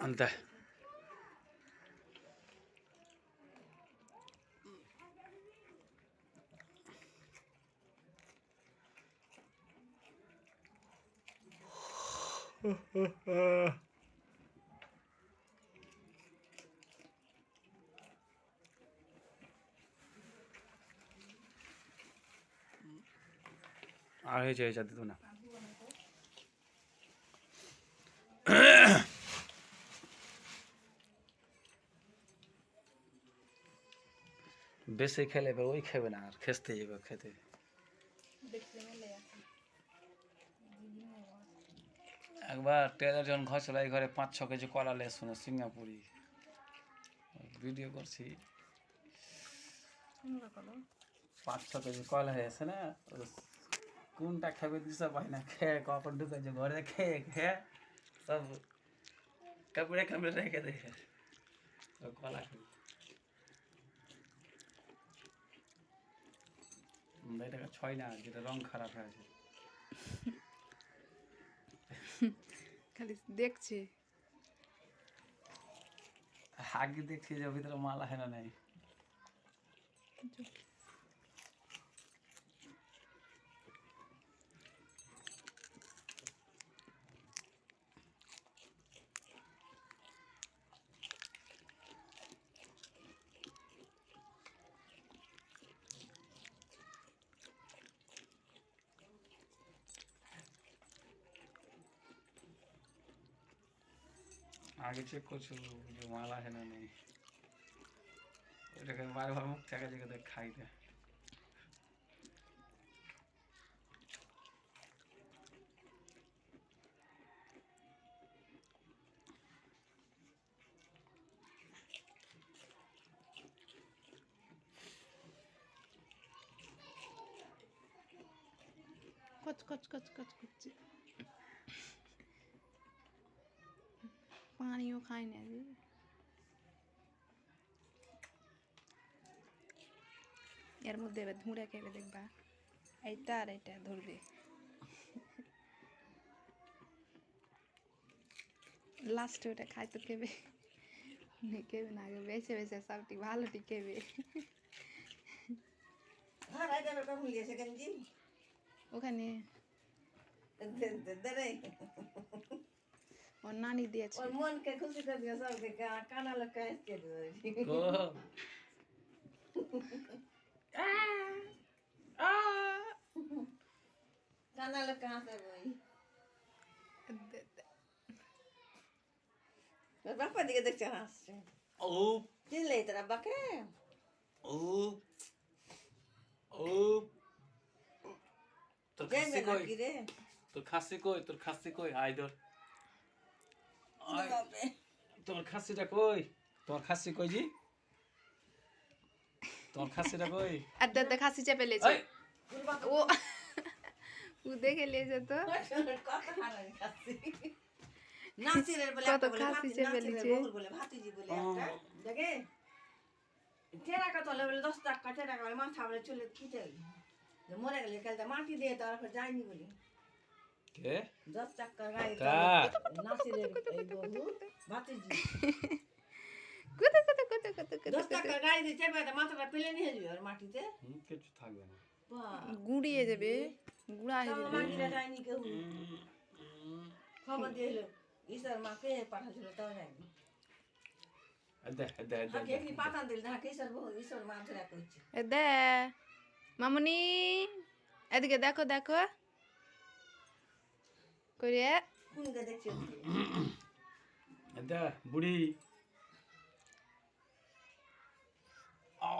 అంతే আর হয়েছে হয়েছে দিত না বেশি খেলে এবার ওই খাবে না আর খেতে যাবে খেতে একবার টেলার যখন ঘর চলাই ঘরে 5-6 কেজি কলা লে শুনে সিঙ্গাপুরি ভিডিও করছি 5-6 কেজি কলা হয়েছে না কোনটা খাবে দিশা পাই না খেয়ে কখন ঢুকেছে ঘরে খেয়ে খেয়ে সব কাপড়ে কাপড়ে রেখে দেখে কলা খাবে এটাকে ছয় না যেটা রং খারাপ হয়েছে খালি দেখছি আগে দেখছি যে ভিতরে মাল আছে না নাই আগে চেক করছো যে মাল আছে না নেই ওইটাকে বারবার মুখ চাকা জায়গাতে খাই দেয় কচ কচ কচ কচ করছে পানিও খাই না যে এর মধ্যে এবার ধুঁড়ে খেলে দেখবা এইটা আর এইটা ধরবে লাস্টে ওটা খাই তো কেবে কেবে না আগে বেছে বেছে সবটি ভালোটি কেবে ওখানে ওর নানি দিয়েছে ওর মনকে খুশি করে দিয়ে সবকে কানা লোক আসছে কানা লোক হাসে বই বাপা দিকে দেখছে হাসছে ও চিনলে তোর আব্বাকে ও ও তোর খাসি কই রে তোর খাসি কই আই ধর তোর খাসিটা কই তোর খাসি কই জি তোর খাসিটা কই আদা খাসি চেপে লেছে ও ও দেখে লেছে তো কত হারান খাসি নাসিরের বলে কত খাসি চেপে লেছে বলে ভাতিজি বলে একটা দেখে টেরাকা তলে বলে 10 টাকা টেরাকা বলে মাথা বলে চলে খিটে যে মরে গেলে কাল মাটি দিয়ে তারপর যায়নি বলি কে 10 টাকা গায়ে নাসিরের এই বহু ভাতিজি কত কত কত কত কত 10 টাকা গায়ে দিয়ে চেপে মাথাটা পেলে নিয়ে যাবে আর মাটিতে কিছু থাকবে না গুড়িয়ে যাবে গুড়া হয়ে যাবে মাটিটা যায়নি কেউ খবর দিয়ে এলো ঈশ্বর মাকে পাঠাচ্ছিল তাও যায়নি কি পাঠান দিল না ঈশ্বর মা ধরে করছে দে মামুনি এদিকে দেখো দেখো করে কোন গে দেখছি বুড়ি ও